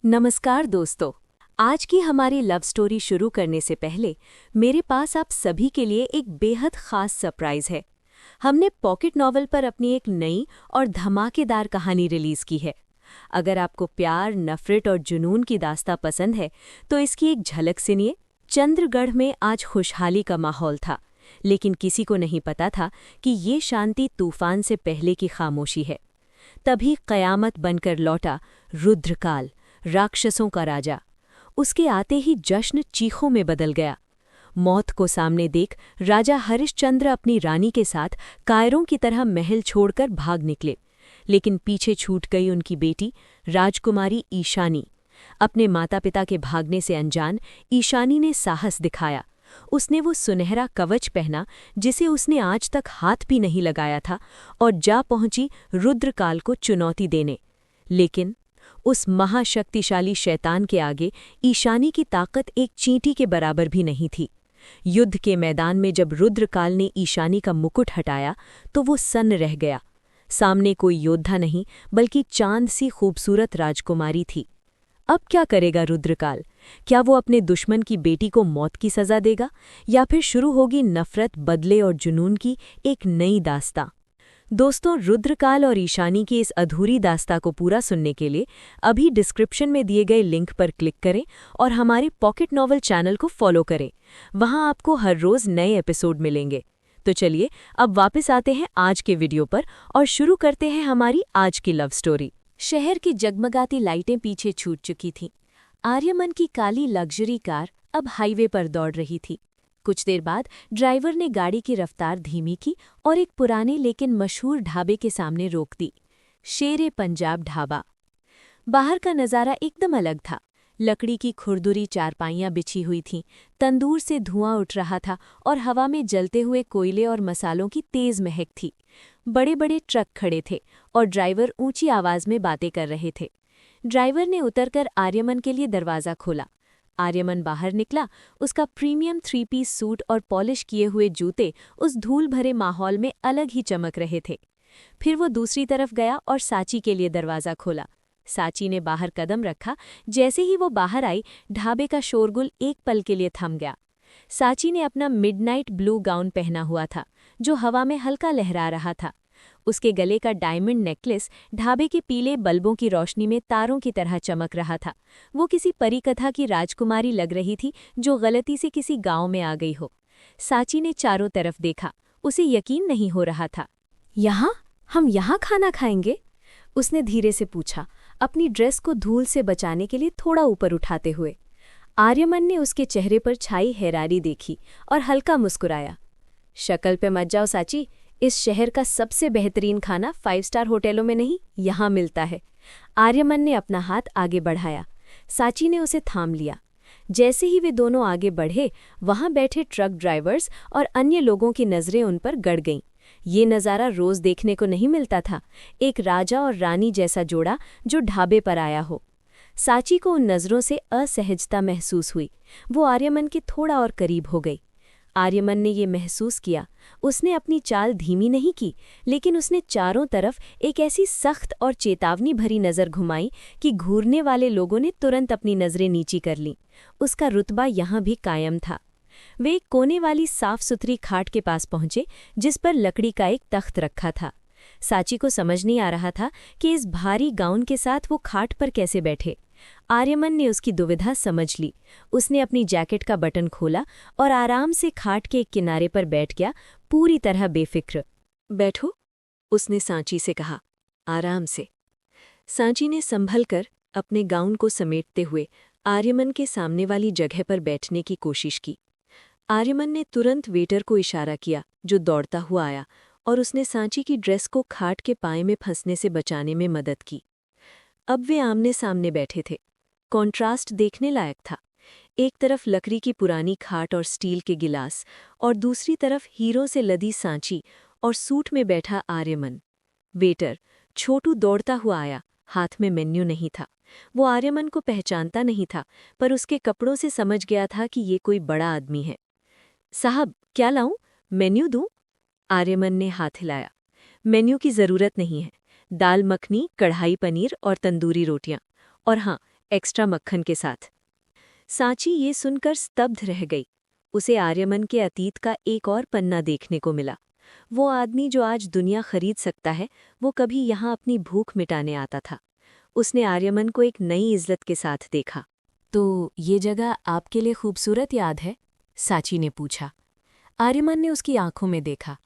नमस्कार दोस्तों। आज की हमारी लव स्टोरी शुरू करने से पहले मेरे पास आप सभी के लिए एक बेहद खास सरप्राइज है। हमने पॉकेट नॉवल पर अपनी एक नई और धमाकेदार कहानी रिलीज की है। अगर आपको प्यार, नफरत और जुनून की दास्तां पसंद है तो इसकी एक झलक सुनिए। चंद्रगढ़ में आज खुशहाली का माहौल था, लेकिन किसी को नहीं पता था कि ये शांति तूफान से पहले की खामोशी है। तभी कयामत बनकर लौटा रुद्रकाल, राक्षसों का राजा। उसके आते ही जश्न चीखों में बदल गया। मौत को सामने देख राजा हरिश्चंद्र अपनी रानी के साथ कायरों की तरह महल छोड़कर भाग निकले, लेकिन पीछे छूट गई उनकी बेटी राजकुमारी ईशानी। अपने माता पिता के भागने से अनजान ईशानी ने साहस दिखाया। उसने वो सुनहरा कवच पहना जिसे उसने आज तक हाथ भी नहीं लगाया था, और जा पहुंची रुद्रकाल को चुनौती देने। लेकिन उस महाशक्तिशाली शैतान के आगे ईशानी की ताकत एक चींटी के बराबर भी नहीं थी। युद्ध के मैदान में जब रुद्रकाल ने ईशानी का मुकुट हटाया तो वो सन्न रह गया। सामने कोई योद्धा नहीं, बल्कि चांद सी खूबसूरत राजकुमारी थी। अब क्या करेगा रुद्रकाल? क्या वो अपने दुश्मन की बेटी को मौत की सजा देगा, या फिर शुरू होगी नफरत, बदले और जुनून की एक नई दास्तां? दोस्तों, रुद्रकाल और ईशानी की इस अधूरी दास्तां को पूरा सुनने के लिए अभी डिस्क्रिप्शन में दिए गए लिंक पर क्लिक करें और हमारे पॉकेट नॉवल चैनल को फॉलो करें। वहां आपको हर रोज नए एपिसोड मिलेंगे। तो चलिए अब वापस आते हैं आज के वीडियो पर और शुरू करते हैं हमारी आज की लव स्टोरी। शहर की जगमगाती लाइटें पीछे छूट चुकी थीं। आर्यमन की काली लग्जरी कार अब हाईवे पर दौड़ रही थी। कुछ देर बाद ड्राइवर ने गाड़ी की रफ्तार धीमी की और एक पुराने लेकिन मशहूर ढाबे के सामने रोक दी। शेरे पंजाब ढाबा। बाहर का नज़ारा एकदम अलग था। लकड़ी की खुरदुरी चारपाइयाँ बिछी हुई थीं, तंदूर से धुआं उठ रहा था और हवा में जलते हुए कोयले और मसालों की तेज महक थी। बड़े बड़े ट्रक खड़े थे और ड्राइवर ऊंची आवाज में बातें कर रहे थे। ड्राइवर ने उतरकर आर्यमन के लिए दरवाज़ा खोला। आर्यमन बाहर निकला। उसका प्रीमियम 3 पीस सूट और पॉलिश किए हुए जूते उस धूल भरे माहौल में अलग ही चमक रहे थे। फिर वो दूसरी तरफ गया और साची के लिए दरवाज़ा खोला। साची ने बाहर कदम रखा। जैसे ही वो बाहर आई, ढाबे का शोरगुल एक पल के लिए थम गया। साची ने अपना मिडनाइट ब्लू गाउन पहना हुआ था, जो हवा में हल्का लहरा रहा था। उसके गले का डायमंड नेकलेस ढाबे के पीले बल्बों की रोशनी में तारों की तरह चमक रहा था। वो किसी परी कथा की राजकुमारी लग रही थी जो गलती से किसी गांव में आ गई हो। साची ने चारों तरफ देखा। उसे यकीन नहीं हो रहा था। यहाँ? हम यहाँ खाना खाएंगे? उसने धीरे से पूछा, अपनी ड्रेस को धूल से बचाने के लिए थोड़ा ऊपर उठाते हुए। आर्यमन ने उसके चेहरे पर छाई हैरानी देखी और हल्का मुस्कुराया। शक्ल पे मत जाओ साची, इस शहर का सबसे बेहतरीन खाना 5 स्टार होटलों में नहीं, यहाँ मिलता है। आर्यमन ने अपना हाथ आगे बढ़ाया। साची ने उसे थाम लिया। जैसे ही वे दोनों आगे बढ़े, वहां बैठे ट्रक ड्राइवर्स और अन्य लोगों की नज़रें उन पर गड़ गईं। ये नज़ारा रोज देखने को नहीं मिलता था। एक राजा और रानी जैसा जोड़ा जो ढाबे पर आया हो। साची को उन नज़रों से असहजता महसूस हुई। वो आर्यमन के थोड़ा और करीब हो गई। आर्यमन ने ये महसूस किया। उसने अपनी चाल धीमी नहीं की, लेकिन उसने चारों तरफ एक ऐसी सख्त और चेतावनी भरी नज़र घुमाई कि घूरने वाले लोगों ने तुरंत अपनी नज़रें नीची कर लीं। उसका रुतबा यहाँ भी कायम था। वे एक कोने वाली साफ सुथरी खाट के पास पहुंचे, जिस पर लकड़ी का एक तख्त रखा था। साची को समझ नहीं आ रहा था कि इस भारी गाउन के साथ वो खाट पर कैसे बैठे। आर्यमन ने उसकी दुविधा समझ ली। उसने अपनी जैकेट का बटन खोला और आराम से खाट के एक किनारे पर बैठ गया, पूरी तरह बेफिक्र। बैठो, उसने सांची से कहा, आराम से। सांची ने संभल कर अपने गाउन को समेटते हुए आर्यमन के सामने वाली जगह पर बैठने की कोशिश की। आर्यमन ने तुरंत वेटर को इशारा किया, जो दौड़ता हुआ आया, और उसने सांची की ड्रेस को खाट के पाए में फंसने से बचाने में मदद की। अब वे आमने सामने बैठे थे। कॉन्ट्रास्ट देखने लायक था। एक तरफ लकड़ी की पुरानी खाट और स्टील के गिलास, और दूसरी तरफ हीरों से लदी सांची और सूट में बैठा आर्यमन। वेटर छोटू दौड़ता हुआ आया। हाथ में मेन्यू नहीं था। वो आर्यमन को पहचानता नहीं था, पर उसके कपड़ों से समझ गया था कि ये कोई बड़ा आदमी है। साहब, क्या लाऊं? मेन्यू दूं? आर्यमन ने हाथ हिलाया। मेन्यू की जरूरत नहीं है। दाल मखनी, कढ़ाई पनीर और तंदूरी रोटियां। और हाँ, एक्स्ट्रा मक्खन के साथ। सांची ये सुनकर स्तब्ध रह गई। उसे आर्यमन के अतीत का एक और पन्ना देखने को मिला। वो आदमी जो आज दुनिया खरीद सकता है, वो कभी यहाँ अपनी भूख मिटाने आता था। उसने आर्यमन को एक नई इज्जत के साथ देखा। तो ये जगह आपके लिए खूबसूरत याद है? सांची ने पूछा। आर्यमन ने उसकी आंखों में देखा।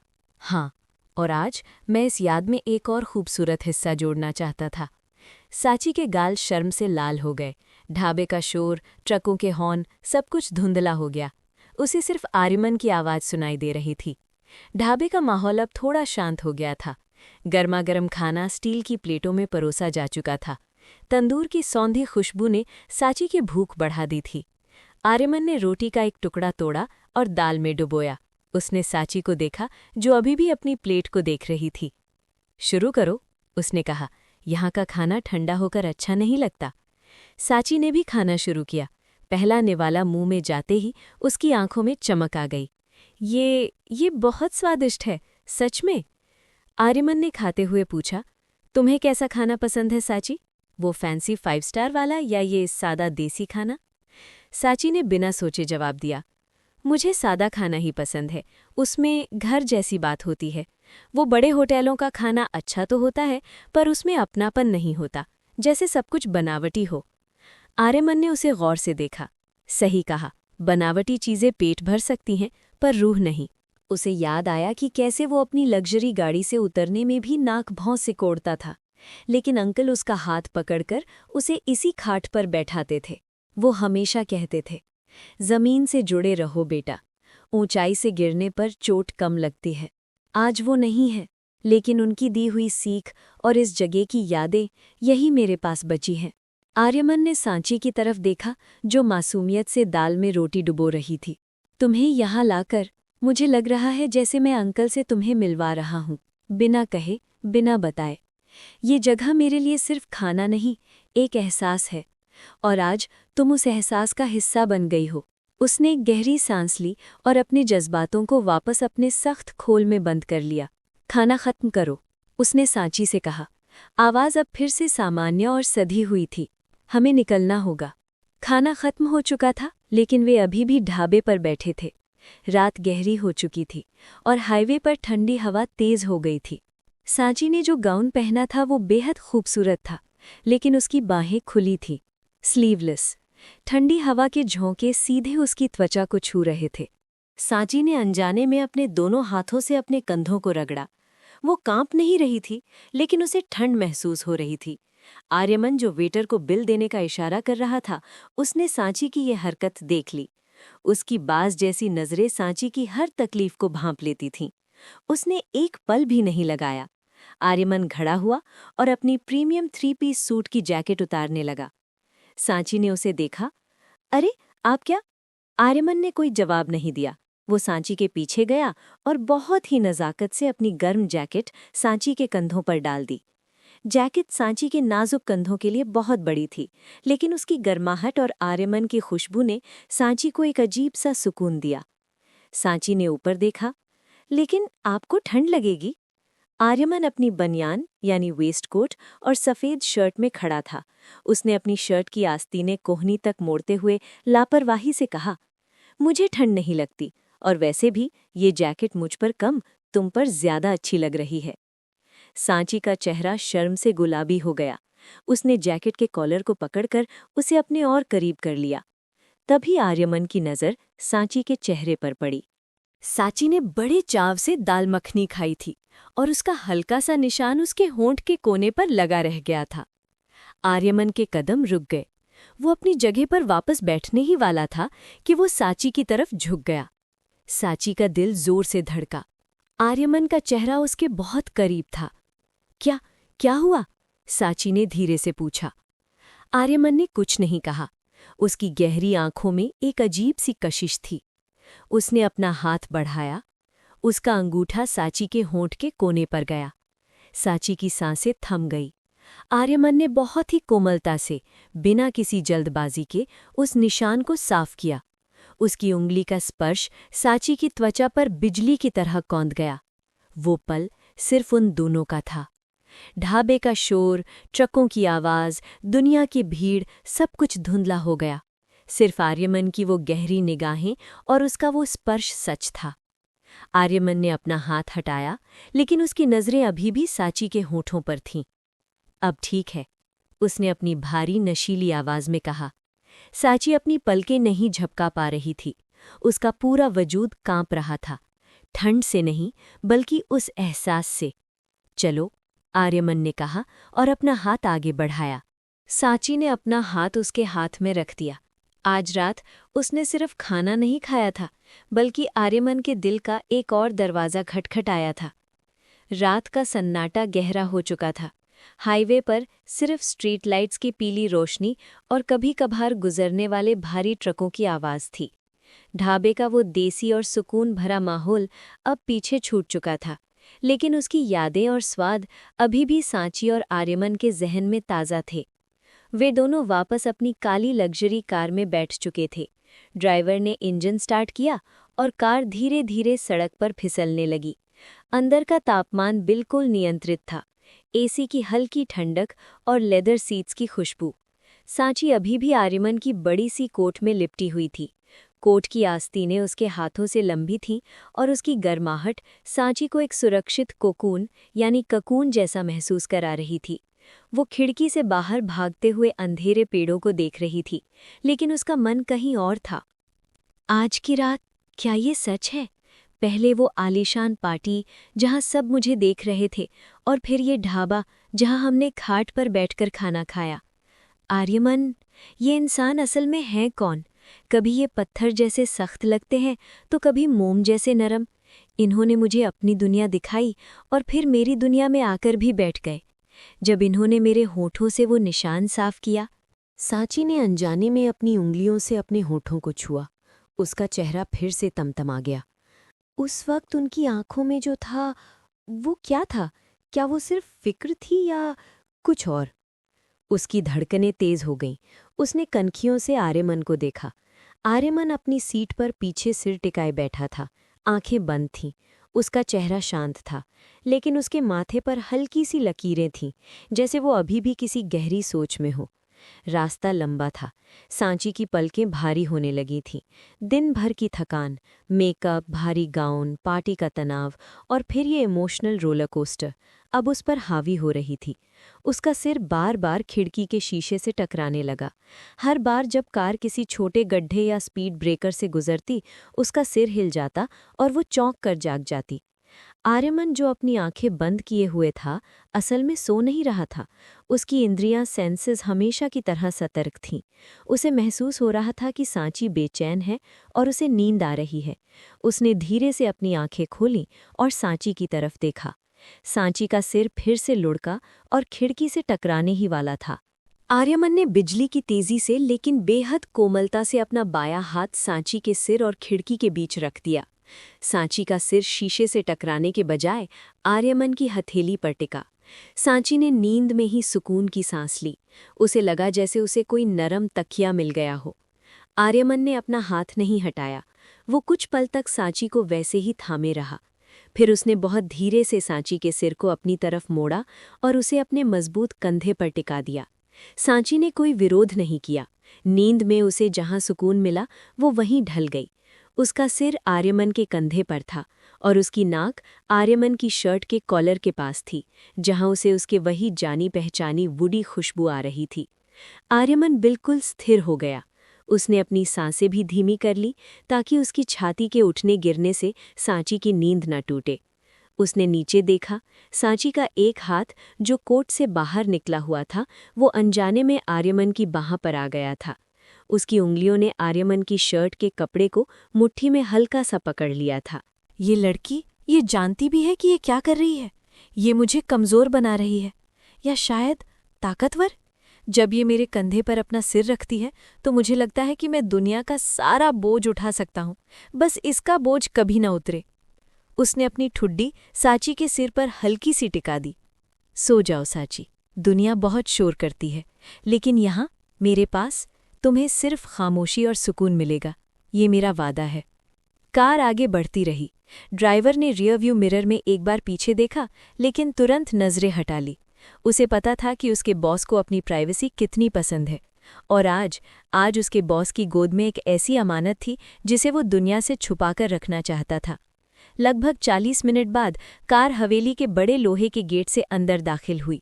हाँ, और आज मैं इस याद में एक और खूबसूरत हिस्सा जोड़ना चाहता था। सांची के गाल शर्म से लाल हो गए। ढाबे का शोर, ट्रकों के हॉर्न, सब कुछ धुंधला हो गया। उसे सिर्फ आर्यमन की आवाज़ सुनाई दे रही थी। ढाबे का माहौल अब थोड़ा शांत हो गया था। गर्मा-गर्म खाना स्टील की प्लेटों में परोसा जा चुका था। तंदूर की सौंधी खुशबू ने सांची की भूख बढ़ा दी थी। आर्यमन ने रोटी का एक टुकड़ा तोड़ा और दाल में डुबोया। उसने सांची को देखा, जो अभी भी अपनी प्लेट को देख रही थी। शुरू करो, उसने कहा। यहाँ का खाना ठंडा होकर अच्छा नहीं लगता। सांची ने भी खाना शुरू किया। पहला निवाला मुंह में जाते ही उसकी आंखों में चमक आ गई। ये बहुत स्वादिष्ट है, सच में? आर्यमन ने खाते हुए पूछा। तुम्हें कैसा खाना पसंद है सांची? वो फैंसी 5 स्टार वाला या ये सादा देसी खाना? सांची ने बिना सोचे जवाब दिया। मुझे सादा खाना ही पसंद है, उसमें घर जैसी बात होती है। वो बड़े होटलों का खाना अच्छा तो होता है, पर उसमें अपनापन नहीं होता, जैसे सब कुछ बनावटी हो। आर्यमन ने उसे गौर से देखा। सही कहा, बनावटी चीज़ें पेट भर सकती हैं, पर रूह नहीं। उसे याद आया कि कैसे वो अपनी लग्जरी गाड़ी से उतरने में भी नाक भौं से कोड़ता था, लेकिन अंकल उसका हाथ पकड़कर उसे इसी खाट पर बैठाते थे। वो हमेशा कहते थे, जमीन से जुड़े रहो बेटा, ऊंचाई से गिरने पर चोट कम लगती है। आज वो नहीं है, लेकिन उनकी दी हुई सीख और इस जगह की यादें यही मेरे पास बची हैं। आर्यमन ने सांची की तरफ देखा, जो मासूमियत से दाल में रोटी डुबो रही थी। तुम्हें यहाँ लाकर मुझे लग रहा है जैसे मैं अंकल से तुम्हें मिलवा रहा हूँ, बिना कहे, बिना बताए। ये जगह मेरे लिए सिर्फ खाना नहीं, एक एहसास है, और आज तुम उस एहसास का हिस्सा बन गई हो। उसने एक गहरी सांस ली और अपने जज्बातों को वापस अपने सख्त खोल में बंद कर लिया। खाना खत्म करो, उसने सांची से कहा। आवाज़ अब फिर से सामान्य और सधी हुई थी। हमें निकलना होगा। खाना खत्म हो चुका था, लेकिन वे अभी भी ढाबे पर बैठे थे। रात गहरी हो चुकी थी और हाईवे पर ठंडी हवा तेज हो गई थी। सांची ने जो गाउन पहना था वो बेहद खूबसूरत था, लेकिन उसकी बाहें खुली थीं, स्लीवलेस। ठंडी हवा के झोंके सीधे उसकी त्वचा को छू रहे थे। सांची ने अनजाने में अपने दोनों हाथों से अपने कंधों को रगड़ा। वो कांप नहीं रही थी, लेकिन उसे ठंड महसूस हो रही थी। आर्यमन, जो वेटर को बिल देने का इशारा कर रहा था, उसने सांची की ये हरकत देख ली। उसकी बाज जैसी नजरें सांची की हर तकलीफ को भांप लेती थीं। उसने एक पल भी नहीं लगाया। आर्यमन खड़ा हुआ और अपनी प्रीमियम 3 पीस सूट की जैकेट उतारने लगा। सांची ने उसे देखा। अरे, आप क्या? आर्यमन ने कोई जवाब नहीं दिया। वो सांची के पीछे गया और बहुत ही नज़ाकत से अपनी गर्म जैकेट सांची के कंधों पर डाल दी। जैकेट सांची के नाजुक कंधों के लिए बहुत बड़ी थी, लेकिन उसकी गर्माहट और आर्यमन की खुशबू ने सांची को एक अजीब सा सुकून दिया। सांची ने ऊपर देखा। लेकिन आपको ठंड लगेगी। आर्यमन अपनी बनियान यानी वेस्टकोट और सफ़ेद शर्ट में खड़ा था। उसने अपनी शर्ट की आस्तीनें कोहनी तक मोड़ते हुए लापरवाही से कहा, मुझे ठंड नहीं लगती, और वैसे भी ये जैकेट मुझ पर कम, तुम पर ज्यादा अच्छी लग रही है। सांची का चेहरा शर्म से गुलाबी हो गया। उसने जैकेट के कॉलर को पकड़कर उसे अपने और करीब कर लिया। तभी आर्यमन की नज़र सांची के चेहरे पर पड़ी। सांची ने बड़े चाव से दाल मखनी खाई थी और उसका हल्का सा निशान उसके होंठ के कोने पर लगा रह गया था। आर्यमन के कदम रुक गए। वो अपनी जगह पर वापस बैठने ही वाला था कि वो सांची की तरफ झुक गया। सांची का दिल जोर से धड़का। आर्यमन का चेहरा उसके बहुत करीब था। क्या क्या हुआ? सांची ने धीरे से पूछा। आर्यमन ने कुछ नहीं कहा। उसकी गहरी आंखों में एक अजीब सी कशिश थी। उसने अपना हाथ बढ़ाया। उसका अंगूठा सांची के होंठ के कोने पर गया। सांची की सांसें थम गई। आर्यमन ने बहुत ही कोमलता से, बिना किसी जल्दबाजी के, उस निशान को साफ किया। उसकी उंगली का स्पर्श सांची की त्वचा पर बिजली की तरह कौंध गया। वो पल सिर्फ उन दोनों का था। ढाबे का शोर, ट्रकों की आवाज़, दुनिया की भीड़, सब कुछ धुंधला हो गया। सिर्फ आर्यमन की वो गहरी निगाहें और उसका वो स्पर्श सच था। आर्यमन ने अपना हाथ हटाया, लेकिन उसकी नज़रें अभी भी साची के होठों पर थीं। अब ठीक है, उसने अपनी भारी नशीली आवाज़ में कहा। साची अपनी पलकें नहीं झपका पा रही थी। उसका पूरा वजूद कांप रहा था, ठंड से नहीं बल्कि उस एहसास से। चलो, आर्यमन ने कहा और अपना हाथ आगे बढ़ाया। साची ने अपना हाथ उसके हाथ में रख दिया। आज रात उसने सिर्फ खाना नहीं खाया था, बल्कि आर्यमन के दिल का एक और दरवाज़ा खटखटाया था। रात का सन्नाटा गहरा हो चुका था। हाईवे पर सिर्फ स्ट्रीट लाइट्स की पीली रोशनी और कभी कभार गुजरने वाले भारी ट्रकों की आवाज़ थी। ढाबे का वो देसी और सुकून भरा माहौल अब पीछे छूट चुका था, लेकिन उसकी यादें और स्वाद अभी भी सांची और आर्यमन के जहन में ताज़ा थे। वे दोनों वापस अपनी काली लग्जरी कार में बैठ चुके थे। ड्राइवर ने इंजन स्टार्ट किया और कार धीरे धीरे सड़क पर फिसलने लगी। अंदर का तापमान बिल्कुल नियंत्रित था, एसी की हल्की ठंडक और लेदर सीट्स की खुशबू। सांची अभी भी आर्यमन की बड़ी सी कोट में लिपटी हुई थी। कोट की आस्तीनें उसके हाथों से लंबी थीं और उसकी गर्माहट सांची को एक सुरक्षित कोकून यानी ककून जैसा महसूस करा रही थी। वो खिड़की से बाहर भागते हुए अंधेरे पेड़ों को देख रही थी, लेकिन उसका मन कहीं और था। आज की रात, क्या ये सच है? पहले वो आलीशान पार्टी जहाँ सब मुझे देख रहे थे, और फिर ये ढाबा जहाँ हमने खाट पर बैठकर खाना खाया। आर्यमन, ये इंसान असल में है कौन? कभी ये पत्थर जैसे सख्त लगते हैं तो कभी मोम जैसे नरम। इन्होंने मुझे अपनी दुनिया दिखाई और फिर मेरी दुनिया में आकर भी बैठ गए। जब इन्होंने मेरे होठों से वो निशान साफ किया। सांची ने अनजाने में अपनी उंगलियों से अपने होठों को छुआ। उसका चेहरा फिर से तमतमा गया। उस वक्त उनकी आंखों में जो था, वो क्या था? क्या वो सिर्फ फिक्र थी या कुछ और? उसकी धड़कनें तेज हो गईं। उसने कनखियों से आर्यमन को देखा। आर्यमन अपनी सीट पर पीछे सिर टिकाए बैठा था, आंखें बंद थीं। उसका चेहरा शांत था, लेकिन उसके माथे पर हल्की सी लकीरें थीं, जैसे वो अभी भी किसी गहरी सोच में हो। रास्ता लंबा था। सांची की पलकें भारी होने लगी थीं। दिन भर की थकान, मेकअप, भारी गाउन, पार्टी का तनाव और फिर ये इमोशनल रोलर कोस्टर अब उस पर हावी हो रही थी। उसका सिर बार बार खिड़की के शीशे से टकराने लगा। हर बार जब कार किसी छोटे गड्ढे या स्पीड ब्रेकर से गुजरती, उसका सिर हिल जाता और वो चौंक कर जाग जाती। आर्यमन, जो अपनी आंखें बंद किए हुए था, असल में सो नहीं रहा था। उसकी इंद्रियां, सेंसेस हमेशा की तरह सतर्क थीं। उसे महसूस हो रहा था कि सांची बेचैन है और उसे नींद आ रही है। उसने धीरे से अपनी आंखें खोलीं और सांची की तरफ देखा। सांची का सिर फिर से लुढ़का और खिड़की से टकराने ही वाला था। आर्यमन ने बिजली की तेजी से लेकिन बेहद कोमलता से अपना बायां हाथ सांची के सिर और खिड़की के बीच रख दिया। सांची का सिर शीशे से टकराने के बजाय आर्यमन की हथेली पर टिका। सांची ने नींद में ही सुकून की सांस ली। उसे लगा जैसे उसे कोई नरम तकिया मिल गया हो। आर्यमन ने अपना हाथ नहीं हटाया। वो कुछ पल तक सांची को वैसे ही थामे रहा। फिर उसने बहुत धीरे से सांची के सिर को अपनी तरफ मोड़ा और उसे अपने मजबूत कंधे पर टिका दिया। सांची ने कोई विरोध नहीं किया। नींद में उसे जहां सुकून मिला, वो वहीं ढल गई। उसका सिर आर्यमन के कंधे पर था और उसकी नाक आर्यमन की शर्ट के कॉलर के पास थी, जहां उसे उसके वही जानी पहचानी वुडी खुशबू आ रही थी। आर्यमन बिल्कुल स्थिर हो गया। उसने अपनी सांसें भी धीमी कर ली ताकि उसकी छाती के उठने गिरने से सांची की नींद न टूटे। उसने नीचे देखा। सांची का एक हाथ, जो कोट से बाहर निकला हुआ था, वो अनजाने में आर्यमन की बाह पर आ गया था। उसकी उंगलियों ने आर्यमन की शर्ट के कपड़े को मुट्ठी में हल्का सा पकड़ लिया था। ये लड़की ये जानती भी है कि ये क्या कर रही है। ये मुझे कमज़ोर बना रही है, या शायद ताकतवर। जब ये मेरे कंधे पर अपना सिर रखती है तो मुझे लगता है कि मैं दुनिया का सारा बोझ उठा सकता हूँ, बस इसका बोझ कभी न उतरे। उसने अपनी ठुड्डी सांची के सिर पर हल्की सी टिका दी। सो जाओ सांची, दुनिया बहुत शोर करती है, लेकिन यहाँ मेरे पास तुम्हें सिर्फ खामोशी और सुकून मिलेगा, ये मेरा वादा है। कार आगे बढ़ती रही। ड्राइवर ने रियर व्यू मिरर में एक बार पीछे देखा, लेकिन तुरंत नजरें हटा ली। उसे पता था कि उसके बॉस को अपनी प्राइवेसी कितनी पसंद है, और आज उसके बॉस की गोद में एक ऐसी अमानत थी जिसे वो दुनिया से छुपाकर रखना चाहता था। लगभग 40 मिनट बाद कार हवेली के बड़े लोहे के गेट से अंदर दाखिल हुई।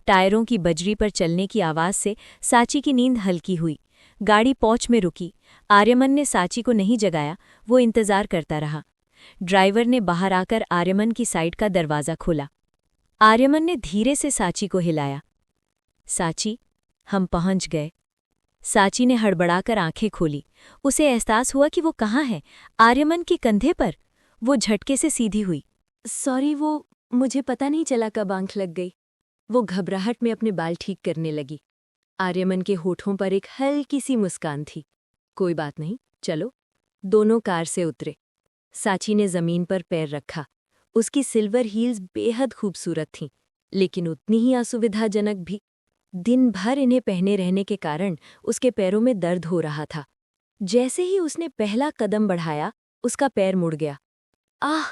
टायरों की बजरी पर चलने की आवाज़ से साची की नींद हल्की हुई। गाड़ी पौछ में रुकी। आर्यमन ने साची को नहीं जगाया, वो इंतज़ार करता रहा। ड्राइवर ने बाहर आकर आर्यमन की साइड का दरवाज़ा खोला। आर्यमन ने धीरे से साची को हिलाया। साची, हम पहुंच गए। साची ने हड़बड़ाकर आंखें खोली। उसे एहसास हुआ कि वो कहाँ है, आर्यमन के कंधे पर। वो झटके से सीधी हुई। सॉरी, वो मुझे पता नहीं चला कब आंख लग गई। वो घबराहट में अपने बाल ठीक करने लगी। आर्यमन के होठों पर एक हल्की सी मुस्कान थी। कोई बात नहीं, चलो। दोनों कार से उतरे। साची ने जमीन पर पैर रखा। उसकी सिल्वर हील्स बेहद खूबसूरत थीं, लेकिन उतनी ही असुविधाजनक भी। दिन भर इन्हें पहने रहने के कारण उसके पैरों में दर्द हो रहा था। जैसे ही उसने पहला कदम बढ़ाया, उसका पैर मुड़ गया। आह!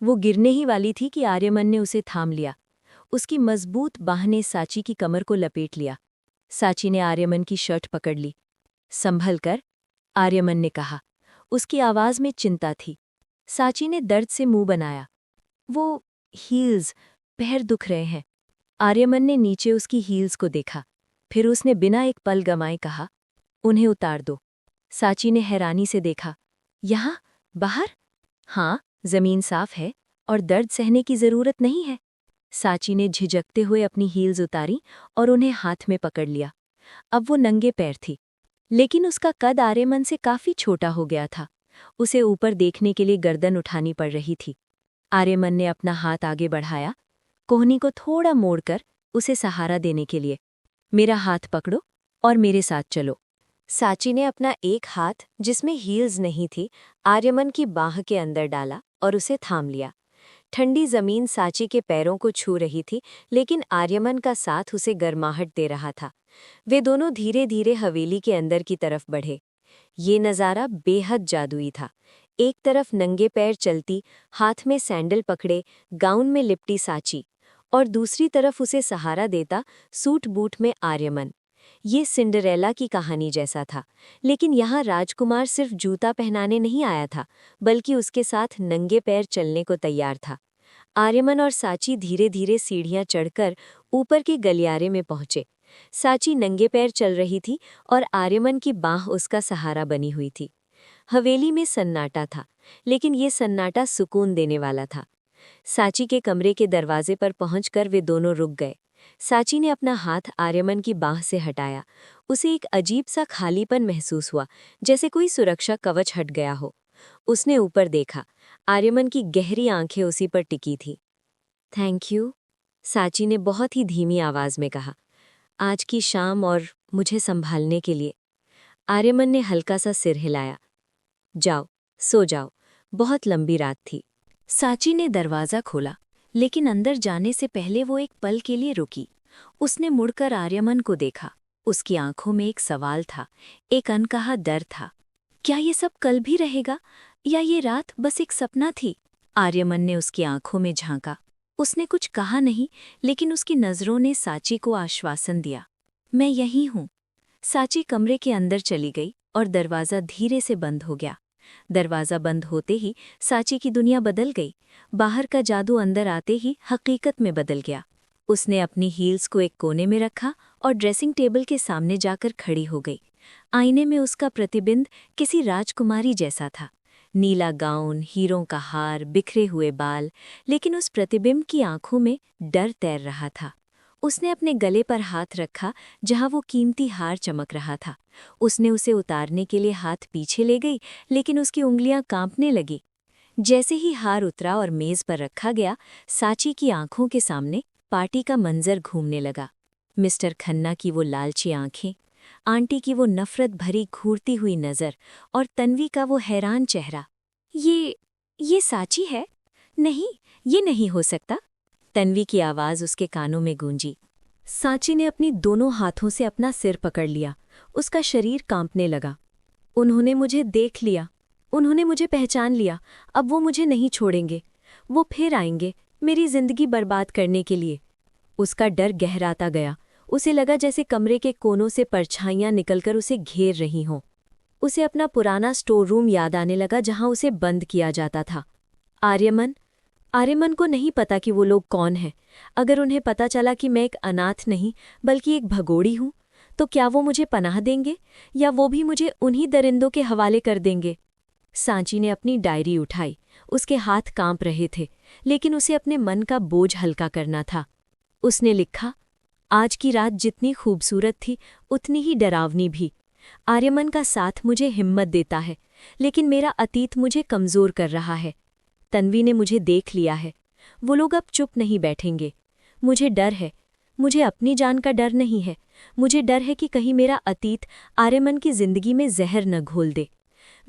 वो गिरने ही वाली थी कि आर्यमन ने उसे थाम लिया। उसकी मजबूत बाह ने साची की कमर को लपेट लिया। साची ने आर्यमन की शर्ट पकड़ ली। संभल कर, आर्यमन ने कहा। उसकी आवाज़ में चिंता थी। साची ने दर्द से मुंह बनाया। वो हील्स, पैर दुख रहे हैं। आर्यमन ने नीचे उसकी हील्स को देखा। फिर उसने बिना एक पल गंवाए कहा, उन्हें उतार दो। साची ने हैरानी से देखा। यहाँ? बाहर? हाँ, जमीन साफ है और दर्द सहने की जरूरत नहीं है। साची ने झिझकते हुए अपनी हील्स उतारी और उन्हें हाथ में पकड़ लिया। अब वो नंगे पैर थी, लेकिन उसका कद आर्यमन से काफी छोटा हो गया था। उसे ऊपर देखने के लिए गर्दन उठानी पड़ रही थी। आर्यमन ने अपना हाथ आगे बढ़ाया, कोहनी को थोड़ा मोड़कर उसे सहारा देने के लिए। मेरा हाथ पकड़ो और मेरे साथ चलो। साची ने अपना एक हाथ, जिसमें हील्स नहीं थी, आर्यमन की बाह के अंदर डाला और उसे थाम लिया। ठंडी जमीन साची के पैरों को छू रही थी, लेकिन आर्यमन का साथ उसे गर्माहट दे रहा था। वे दोनों धीरे धीरे हवेली के अंदर की तरफ बढ़े। ये नज़ारा बेहद जादुई था। एक तरफ नंगे पैर चलती, हाथ में सैंडल पकड़े, गाउन में लिपटी साची, और दूसरी तरफ उसे सहारा देता सूट बूट में आर्यमन। ये सिंडरेला की कहानी जैसा था, लेकिन यहाँ राजकुमार सिर्फ जूता पहनाने नहीं आया था, बल्कि उसके साथ नंगे पैर चलने को तैयार था। आर्यमन और साची धीरे धीरे सीढ़ियां चढ़कर ऊपर के गलियारे में पहुंचे। साची नंगे पैर चल रही थी और आर्यमन की बाह उसका सहारा बनी हुई थी। हवेली में सन्नाटा था, लेकिन ये सन्नाटा सुकून देने वाला था। साची के कमरे के दरवाजे पर पहुंचकर वे दोनों रुक गए। साची ने अपना हाथ आर्यमन की बाह से हटाया। उसे एक अजीब सा खालीपन महसूस हुआ, जैसे कोई सुरक्षा कवच हट गया हो। उसने ऊपर देखा। आर्यमन की गहरी आंखें उसी पर टिकी थी। थैंक यू, साची ने बहुत ही धीमी आवाज में कहा, आज की शाम और मुझे संभालने के लिए। आर्यमन ने हल्का सा सिर हिलाया। जाओ, सो जाओ, बहुत लंबी रात थी। साची ने दरवाज़ा खोला, लेकिन अंदर जाने से पहले वो एक पल के लिए रुकी। उसने मुड़कर आर्यमन को देखा। उसकी आंखों में एक सवाल था, एक अनकहा डर था। क्या ये सब कल भी रहेगा, या ये रात बस एक सपना थी? आर्यमन ने उसकी आंखों में झांका। उसने कुछ कहा नहीं, लेकिन उसकी नज़रों ने साची को आश्वासन दिया, मैं यहीं हूँ। साची कमरे के अंदर चली गई और दरवाज़ा धीरे से बंद हो गया। दरवाज़ा बंद होते ही साची की दुनिया बदल गई। बाहर का जादू अंदर आते ही हकीकत में बदल गया। उसने अपनी हील्स को एक कोने में रखा और ड्रेसिंग टेबल के सामने जाकर खड़ी हो गई। आईने में उसका प्रतिबिंब किसी राजकुमारी जैसा था। नीला गाउन, हीरों का हार, बिखरे हुए बाल, लेकिन उस प्रतिबिंब की आंखों में डर तैर रहा था। उसने अपने गले पर हाथ रखा, जहां वो कीमती हार चमक रहा था। उसने उसे उतारने के लिए हाथ पीछे ले गई, लेकिन उसकी उंगलियां कांपने लगी। जैसे ही हार उतरा और मेज पर रखा गया, साची की आंखों के सामने पार्टी का मंजर घूमने लगा। मिस्टर खन्ना की वो लालची आंखें, आंटी की वो नफरत भरी घूरती हुई नज़र, और तन्वी का वो हैरान चेहरा। ये साची है? नहीं, ये नहीं हो सकता। तन्वी की आवाज़ उसके कानों में गूंजी। साची ने अपनी दोनों हाथों से अपना सिर पकड़ लिया। उसका शरीर कांपने लगा। उन्होंने मुझे देख लिया, उन्होंने मुझे पहचान लिया। अब वो मुझे नहीं छोड़ेंगे। वो फिर आएंगे, मेरी जिंदगी बर्बाद करने के लिए। उसका डर गहराता गया। उसे लगा जैसे कमरे के कोनों से परछाइयां निकलकर उसे घेर रही हों। उसे अपना पुराना स्टोर रूम याद आने लगा जहां उसे बंद किया जाता था। आर्यमन को नहीं पता कि वो लोग कौन हैं। अगर उन्हें पता चला कि मैं एक अनाथ नहीं बल्कि एक भगोड़ी हूं, तो क्या वो मुझे पनाह देंगे या वो भी मुझे उन्हीं दरिंदों के हवाले कर देंगे? सांची ने अपनी डायरी उठाई। उसके हाथ कांप रहे थे, लेकिन उसे अपने मन का बोझ हल्का करना था। उसने लिखा, आज की रात जितनी खूबसूरत थी उतनी ही डरावनी भी। आर्यमन का साथ मुझे हिम्मत देता है, लेकिन मेरा अतीत मुझे कमज़ोर कर रहा है। तन्वी ने मुझे देख लिया है। वो लोग अब चुप नहीं बैठेंगे। मुझे डर है। मुझे अपनी जान का डर नहीं है। मुझे डर है कि कहीं मेरा अतीत आर्यमन की जिंदगी में जहर न घोल दे।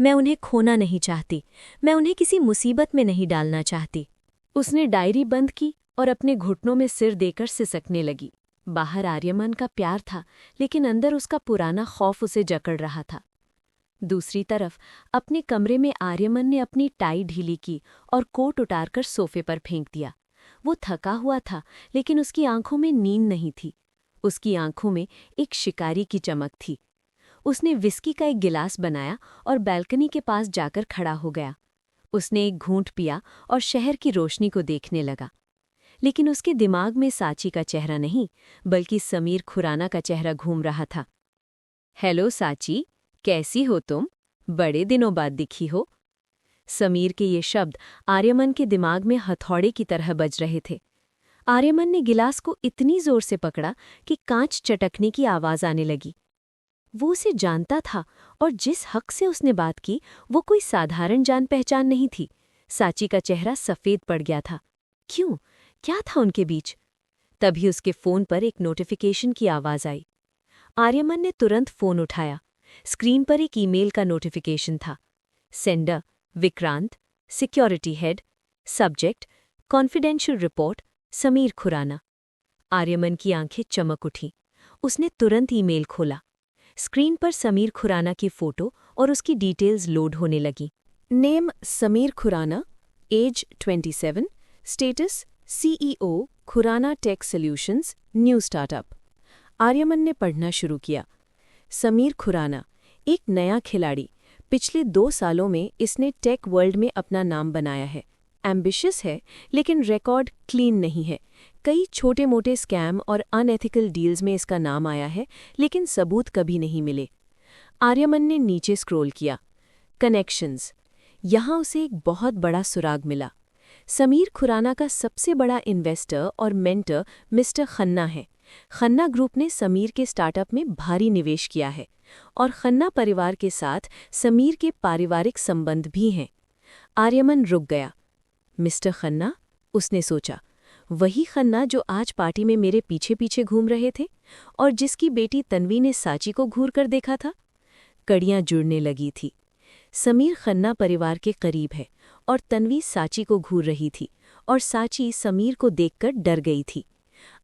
मैं उन्हें खोना नहीं चाहती। मैं उन्हें किसी मुसीबत में नहीं डालना चाहती। उसने डायरी बंद की और अपने घुटनों में सिर देकर सिसकने लगी। बाहर आर्यमन का प्यार था, लेकिन अंदर उसका पुराना खौफ उसे जकड़ रहा था। दूसरी तरफ अपने कमरे में आर्यमन ने अपनी टाई ढीली की और कोट उतारकर सोफे पर फेंक दिया। वो थका हुआ था, लेकिन उसकी आंखों में नींद नहीं थी। उसकी आंखों में एक शिकारी की चमक थी। उसने विस्की का एक गिलास बनाया और बैल्कनी के पास जाकर खड़ा हो गया। उसने एक घूंट पिया और शहर की रोशनी को देखने लगा। लेकिन उसके दिमाग में साची का चेहरा नहीं, बल्कि समीर खुराना का चेहरा घूम रहा था। हेलो साची, कैसी हो तुम? बड़े दिनों बाद दिखी हो। समीर के ये शब्द आर्यमन के दिमाग में हथौड़े की तरह बज रहे थे। आर्यमन ने गिलास को इतनी जोर से पकड़ा कि कांच चटकने की आवाज आने लगी। वो उसे जानता था और जिस हक से उसने बात की वो कोई साधारण जान पहचान नहीं थी। साची का चेहरा सफ़ेद पड़ गया था। क्यों? क्या था उनके बीच? तभी उसके फ़ोन पर एक नोटिफिकेशन की आवाज़ आई। आर्यमन ने तुरंत फ़ोन उठाया। स्क्रीन पर एक ईमेल का नोटिफिकेशन था। Sender Vikrant, security head, subject confidential report, Sameer Khurana. Aryaman की आंखें चमक उठीं। उसने तुरंत ईमेल खोला। स्क्रीन पर समीर खुराना की फ़ोटो और उसकी डिटेल्स लोड होने लगी। Name Sameer Khurana, age 27, status CEO Khurana tech solutions, new startup. Aryaman ने पढ़ना शुरू किया। समीर खुराना, एक नया खिलाड़ी। पिछले 2 सालों में इसने टेक वर्ल्ड में अपना नाम बनाया है। एम्बिशियस है, लेकिन रिकॉर्ड क्लीन नहीं है। कई छोटे-मोटे स्कैम और अनएथिकल डील्स में इसका नाम आया है, लेकिन सबूत कभी नहीं मिले। आर्यमन ने नीचे स्क्रॉल किया। कनेक्शंस। यहाँ उसे एक बहुत बड़ा सुराग मिला। समीर खुराना का सबसे बड़ा इन्वेस्टर और मेंटर मिस्टर खन्ना है। खन्ना ग्रुप ने समीर के स्टार्टअप में भारी निवेश किया है और खन्ना परिवार के साथ समीर के पारिवारिक संबंध भी हैं। आर्यमन रुक गया। मिस्टर खन्ना, उसने सोचा, वही खन्ना जो आज पार्टी में मेरे पीछे पीछे घूम रहे थे और जिसकी बेटी तन्वी ने साची को घूर कर देखा था। कड़ियां जुड़ने लगी थी। समीर खन्ना परिवार के करीब है और तन्वी साची को घूर रही थी और साची समीर को देखकर डर गई थी।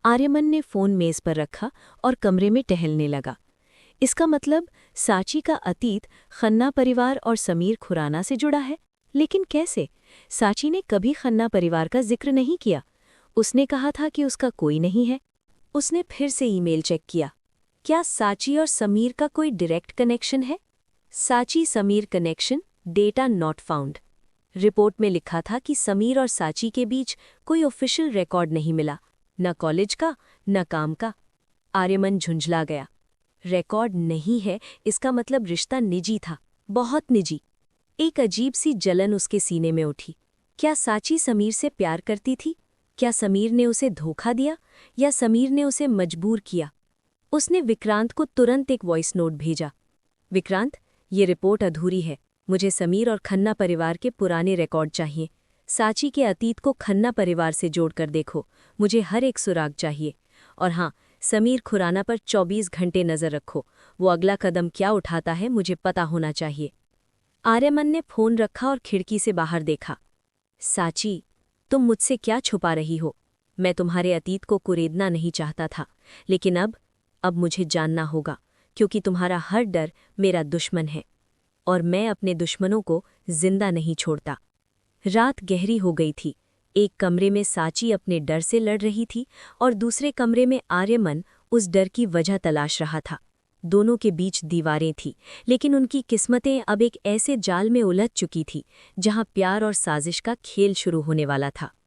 आर्यमन ने फ़ोन मेज़ पर रखा और कमरे में टहलने लगा। इसका मतलब साची का अतीत खन्ना परिवार और समीर खुराना से जुड़ा है। लेकिन कैसे? साची ने कभी खन्ना परिवार का जिक्र नहीं किया। उसने कहा था कि उसका कोई नहीं है। उसने फिर से ईमेल चेक किया। क्या साची और समीर का कोई डायरेक्ट कनेक्शन है? साची Sameer connection, data not found. Report में लिखा था कि समीर और साची के बीच कोई ऑफिशियल रिकॉर्ड नहीं मिला, न कॉलेज का न काम का। आर्यमन झुंझला गया। रिकॉर्ड नहीं है, इसका मतलब रिश्ता निजी था, बहुत निजी। एक अजीब सी जलन उसके सीने में उठी। क्या साची समीर से प्यार करती थी? क्या समीर ने उसे धोखा दिया या समीर ने उसे मजबूर किया? उसने विक्रांत को तुरंत एक वॉइस नोट भेजा। विक्रांत, ये रिपोर्ट अधूरी है। मुझे समीर और खन्ना परिवार के पुराने रिकॉर्ड चाहिए। साची के अतीत को खन्ना परिवार से जोड़कर देखो। मुझे हर एक सुराग चाहिए। और हाँ, समीर खुराना पर 24 घंटे नज़र रखो। वो अगला कदम क्या उठाता है मुझे पता होना चाहिए। आर्यमन ने फ़ोन रखा और खिड़की से बाहर देखा। साची, तुम मुझसे क्या छुपा रही हो? मैं तुम्हारे अतीत को कुरेदना नहीं चाहता था, लेकिन अब मुझे जानना होगा, क्योंकि तुम्हारा हर डर मेरा दुश्मन है और मैं अपने दुश्मनों को जिंदा नहीं छोड़ता। रात गहरी हो गई थी। एक कमरे में साची अपने डर से लड़ रही थी और दूसरे कमरे में आर्यमन उस डर की वजह तलाश रहा था। दोनों के बीच दीवारें थीं, लेकिन उनकी किस्मतें अब एक ऐसे जाल में उलझ चुकी थी जहां प्यार और साजिश का खेल शुरू होने वाला था।